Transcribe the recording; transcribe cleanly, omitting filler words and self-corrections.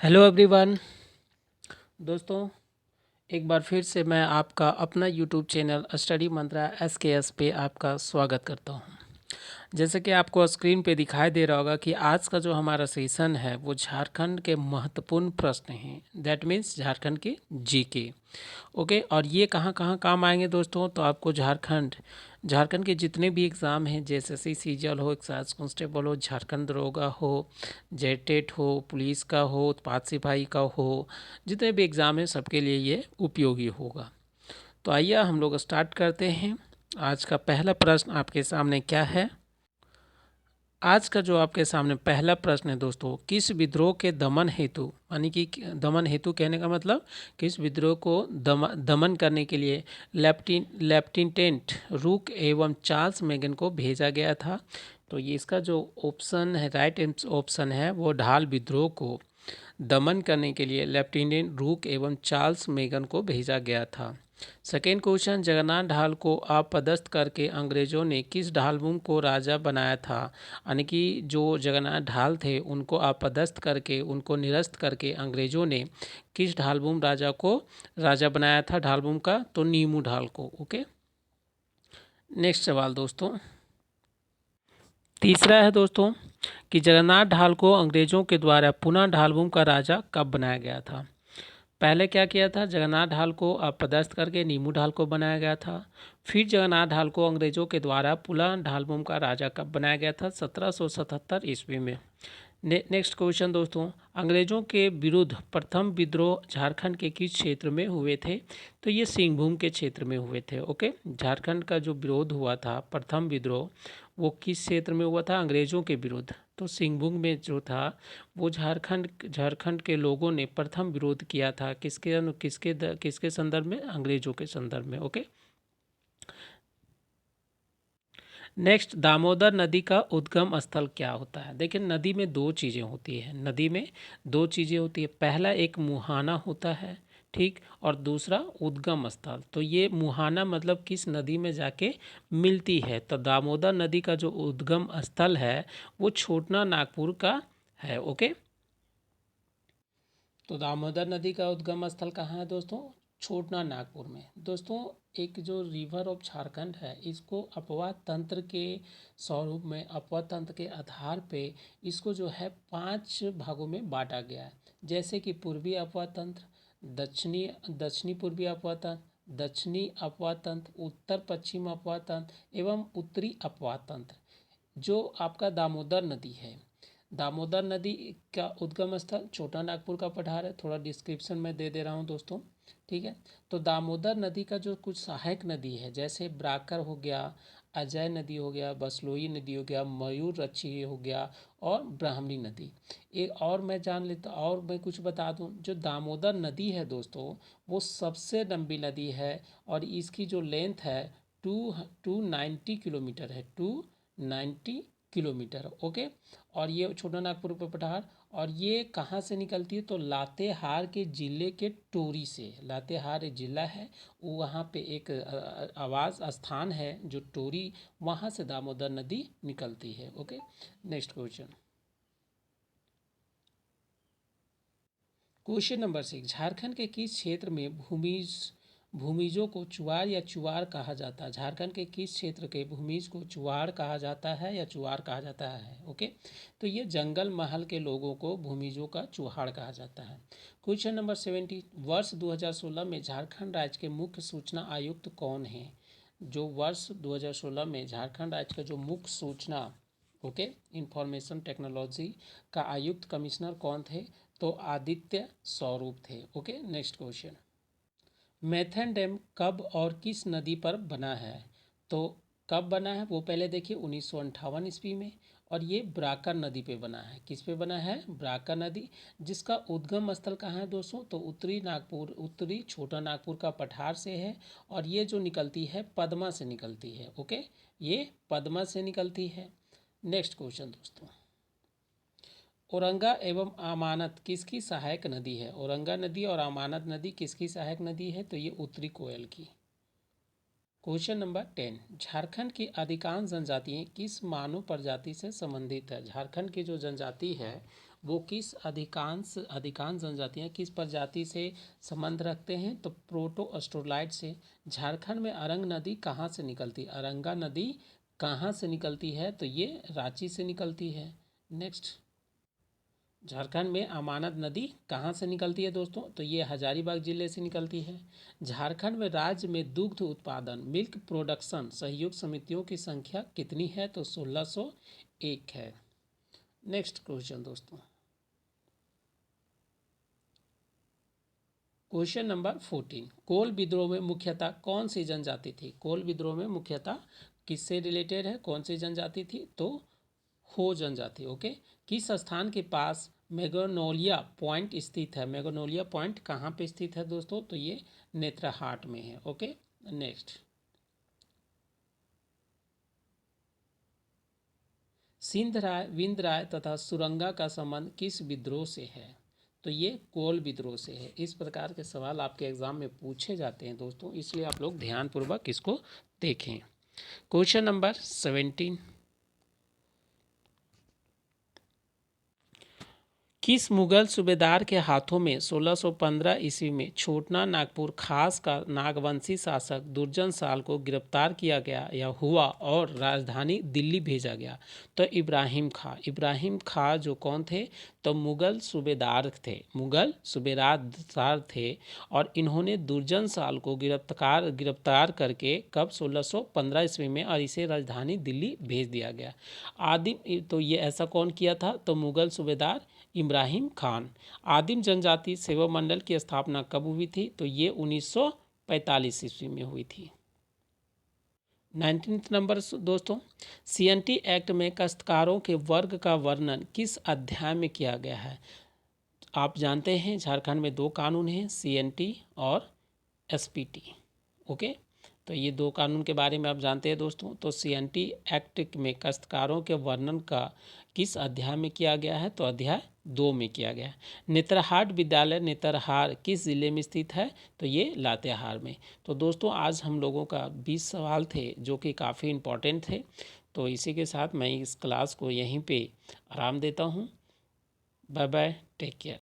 Hello everyone. दोस्तों, एक बार फिर से मैं आपका अपना यूट्यूब चैनल स्टडी मंत्रा SKS पे आपका स्वागत करता हूँ। जैसे कि आपको स्क्रीन पे दिखाई दे रहा होगा कि आज का जो हमारा सेशन है वो झारखंड के महत्वपूर्ण प्रश्न हैं। दैट मीन्स झारखंड के जीके। ओके, और ये कहाँ कहाँ काम आएंगे दोस्तों? तो आपको झारखंड के जितने भी एग्ज़ाम हैं, जैसे सीजीएल हो, एक्साइज कांस्टेबल हो, झारखंड दरोगा हो, जेटेट हो, पुलिस का हो, उत्पाद सिपाही का हो, जितने भी एग्ज़ाम हैं सबके लिए ये उपयोगी होगा। तो आइए हम लोग स्टार्ट करते हैं। आज का पहला प्रश्न आपके सामने क्या है? आज का जो आपके सामने पहला प्रश्न है दोस्तों, किस विद्रोह के दमन हेतु, यानी कि दमन हेतु कहने का मतलब किस विद्रोह को दमन करने के लिए लेफ्टिनेंट रूक एवं चार्ल्स मैगन को भेजा गया था? तो ये इसका जो ऑप्शन है, राइट ऑप्शन है, वो ढाल विद्रोह को दमन करने के लिए लेफ्टिनेंट रूक एवं चार्ल्स मैगन को भेजा गया था। सेकेंड क्वेश्चन, जगन्नाथ ढाल को अपदस्थ करके अंग्रेजों ने किस ढालमुम को राजा बनाया था? यानी कि जो जगन्नाथ ढाल थे उनको अपदस्थ करके, उनको निरस्त करके अंग्रेजों ने किस ढालमुम राजा को राजा बनाया था ढालमुम का? तो नीमू ढाल को। ओके, नेक्स्ट सवाल दोस्तों, तीसरा है दोस्तों कि जगन्नाथ ढाल को अंग्रेजों के द्वारा पुनः ढालमुम का राजा कब बनाया गया था? पहले क्या किया था? जगन्नाथ ढाल को अपदस्थ करके नीमू ढाल को बनाया गया था। फिर जगन्नाथ ढाल को अंग्रेजों के द्वारा पुनः ढालमुम का राजा कब बनाया गया था? 1777 ईस्वी में। नेक्स्ट क्वेश्चन दोस्तों, अंग्रेजों के विरुद्ध प्रथम विद्रोह झारखंड के किस क्षेत्र में हुए थे? तो ये सिंहभूम के क्षेत्र में हुए थे। ओके, झारखंड का जो विरोध हुआ था, प्रथम विद्रोह, वो किस क्षेत्र में हुआ था? अंग्रेजों के विरुद्ध। तो सिंहभूम में जो था वो झारखंड के लोगों ने प्रथम विरोध किया था। किसके संदर्भ में? अंग्रेजों के संदर्भ में। ओके, नेक्स्ट, दामोदर नदी का उद्गम स्थल क्या होता है? देखिए, नदी में दो चीज़ें होती है। नदी में दो चीज़ें होती है। पहला एक मुहाना होता है, ठीक, और दूसरा उद्गम स्थल। तो ये मुहाना मतलब किस नदी में जाके मिलती है? तो दामोदर नदी का जो उद्गम स्थल है वो छोटना नागपुर का है। ओके, तो दामोदर नदी का उद्गम स्थल कहाँ है दोस्तों? छोटना नागपुर में। दोस्तों, एक जो रिवर ऑफ झारखंड है, इसको अपवाद तंत्र के स्वरूप में, अपवाद तंत्र के आधार पे इसको जो है 5 भागों में बांटा गया है। जैसे कि पूर्वी अपवाद तंत्र, दक्षिणी पूर्वी अपवाद तंत्र, दक्षिणी अपवाद तंत्र, उत्तर पश्चिम अपवाद तंत्र एवं उत्तरी अपवाद तंत्र। जो आपका दामोदर नदी है, दामोदर नदी का उद्गम स्थल छोटा नागपुर का पठार है। थोड़ा डिस्क्रिप्शन में दे दे रहा हूँ दोस्तों, ठीक है। तो दामोदर नदी का जो कुछ सहायक नदी है, जैसे ब्राकर हो गया, अजय नदी हो गया, बसलोई नदी हो गया, मयूर रक्षी हो गया और ब्राह्मणी नदी। एक और मैं जान लेता, और मैं कुछ बता दूं, जो दामोदर नदी है दोस्तों वो सबसे लंबी नदी है और इसकी जो लेंथ है टू 290 किलोमीटर है, 290 किलोमीटर। ओके, और ये छोटा नागपुर पे पठार, और ये कहाँ से निकलती है? तो लातेहार के ज़िले के टोरी से। लातेहार एक ज़िला है, वहाँ पे एक आवास स्थान है जो टोरी, वहाँ से दामोदर नदी निकलती है। Okay, next question, question number 6, Jharkhand के किस क्षेत्र में भूमिजों को चुआर या चुआर कहा जाता है? झारखंड के किस क्षेत्र के भूमिज को चुआर कहा जाता है या चुआर कहा जाता है? ओके, तो ये जंगल महल के लोगों को भूमिजों का चुहाड़ कहा जाता है। क्वेश्चन नंबर 70, वर्ष 2016 में झारखंड राज्य के मुख्य सूचना आयुक्त कौन है? जो वर्ष 2016 में झारखंड राज्य का जो मुख्य सूचना, ओके, इंफॉर्मेशन टेक्नोलॉजी का आयुक्त कमिश्नर कौन थे? तो आदित्य स्वरूप थे। Okay, next question, Maithon dam कब और किस नदी पर बना है? तो कब बना है वो पहले देखिए, 1958 ईस्वी में, और ये ब्राकर नदी पे बना है। किस पे बना है? ब्राकर नदी, जिसका उद्गम स्थल कहाँ है दोस्तों? तो उत्तरी नागपुर, उत्तरी छोटा नागपुर का पठार से है, और ये जो निकलती है पद्मा से निकलती है। ओके, ये पद्मा से निकलती है। नेक्स्ट क्वेश्चन दोस्तों, औरंगा एवं अमानत किसकी सहायक नदी है? औरंगा नदी और अमानत नदी किसकी सहायक नदी है? तो ये उत्तरी कोयल की। क्वेश्चन नंबर 10, झारखंड की अधिकांश जनजातियाँ किस मानव प्रजाति से संबंधित है? झारखंड की जो जनजाति है वो किस अधिकांश अधिकांश जनजातियाँ किस प्रजाति से संबंध रखते हैं, तो प्रोटोस्टोलाइट से। झारखंड में अरंग नदी कहाँ से निकलती है, अरंगा नदी कहाँ से निकलती है, तो ये रांची से निकलती है। नेक्स्ट, झारखंड में अमानत नदी कहाँ से निकलती है दोस्तों, तो ये हजारीबाग जिले से निकलती है। झारखंड में राज्य में दुग्ध उत्पादन मिल्क प्रोडक्शन सहयोग समितियों की संख्या कितनी है, तो 1601 है। नेक्स्ट क्वेश्चन दोस्तों, क्वेश्चन नंबर 14, कोल विद्रोह में मुख्यतः कौन सी जनजाति थी। कोल विद्रोह में मुख्यतः किससे रिलेटेड है, कौन सी जनजाति थी, तो हो जनजाति। ओके, किस स्थान के पास मैग्नोलिया पॉइंट स्थित है। मैग्नोलिया पॉइंट कहाँ पे स्थित है दोस्तों, तो ये नेत्रहाट में है। ओके, नेक्स्ट, सिंध राय, विंध्य राय तथा सुरंगा का संबंध किस विद्रोह से है, तो ये कोल विद्रोह से है। इस प्रकार के सवाल आपके एग्जाम में पूछे जाते हैं दोस्तों, इसलिए आप लोग ध्यानपूर्वक इसको देखें। क्वेश्चन नंबर 17, किस मुगल सूबेदार के हाथों में 1615 ईस्वी में छोटना नागपुर खास का नागवंशी शासक दुर्जन साल को गिरफ्तार किया गया या हुआ और राजधानी दिल्ली भेजा गया, तो इब्राहिम खां। इब्राहिम खां जो कौन थे, तो मुगल सूबेदार थे, मुगल सूबेदार थे, और इन्होंने दुर्जन साल को गिरफ्तार करके कब 1615 ईस्वी में, और इसे राजधानी दिल्ली भेज दिया गया। आदिम, तो ये ऐसा कौन किया था, तो मुगल सूबेदार इब्राहिम खान। आदिम जनजाति सेवा मंडल की स्थापना कब हुई थी, तो ये 1945 ईस्वी में हुई थी। 19 नंबर दोस्तों, CNT एक्ट में काश्तकारों के वर्ग का वर्णन किस अध्याय में किया गया है। आप जानते हैं झारखंड में दो कानून हैं, CNT और SPT। ओके, तो ये दो कानून के बारे में आप जानते हैं दोस्तों। तो CNT एक्ट में काश्तकारों के वर्णन का किस अध्याय में किया गया है, तो अध्याय 2 में किया गया है। नेतरहाट विद्यालय नेतरहार किस जिले में स्थित है, तो ये लातेहार में। तो दोस्तों आज हम लोगों का 20 सवाल थे जो कि काफ़ी इम्पोर्टेंट थे। तो इसी के साथ मैं इस क्लास को यहीं पे आराम देता हूँ। Bye bye, take care.